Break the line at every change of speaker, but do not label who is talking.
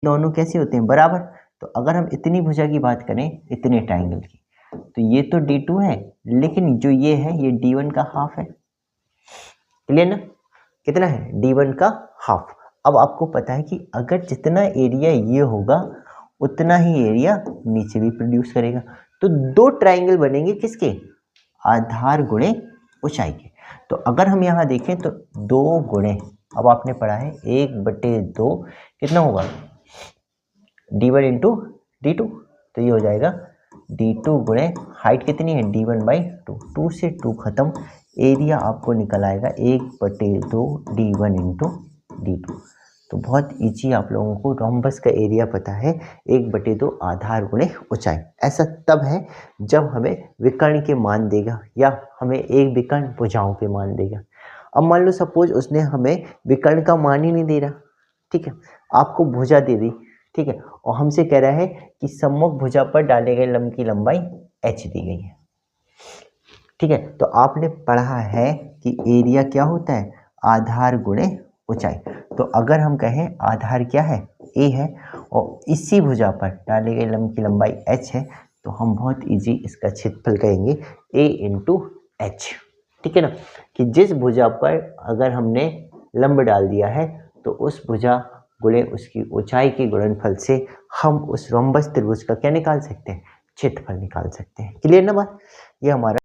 दोनों कैसे होते हैं, बराबर। तो अगर हम इतनी भुजा की बात करें, इतने ट्राइंगल की, तो ये तो D2 है, लेकिन जो ये है ये D1 का हाफ है। क्लियर ना? कितना है? D1 का हाफ। अब आपको पता है कि अगर जितना एरिया ये होगा उतना ही एरिया नीचे भी प्रोड्यूस करेगा। तो दो ट्राइंगल बनेंगे किसके? आधार गुणे ऊंचाई के। तो अगर हम यहाँ देखें तो 2 गुणे, अब आपने पढ़ा है 1/2 कितना होगा? D1 into D2। तो ये हो जाएगा D2 गुणे हाइट कितनी है? D1/2। 2 से 2 खत्म, एरिया आपको निकल आएगा 1/2 D1 इंटू D2। तो बहुत इजी आप लोगों को रोम्बस का एरिया पता है, 1/2 आधार गुणे ऊंचाई। ऐसा तब है जब हमें विकर्ण के मान देगा या हमें एक विकर्ण भुजाओं के मान देगा। अब मान लो सपोज उसने हमें विकर्ण का मान ही नहीं दे रहा, ठीक है, आपको भुजा दे दी, ठीक है, और हमसे कह रहा है कि सम्मुख भुजा पर डाले गए लंब की लंबाई h दी गई है, ठीक है। तो आपने पढ़ा है कि एरिया क्या होता है? आधार गुणे ऊंचाई। तो अगर हम कहें आधार क्या है? a है, और इसी भुजा पर डाले गए लंब की लंबाई h है, तो हम बहुत इजी इसका क्षेत्रफल कहेंगे a इंटू h, ठीक है ना। कि जिस भुजा पर अगर हमने लंब डाल दिया है तो उस भुजा गुणे उसकी ऊंचाई के गुणनफल से हम उस रोम्बस त्रिभुज का क्या निकाल सकते हैं? क्षेत्रफल निकाल सकते हैं। क्लियर ना बात? ये हमारा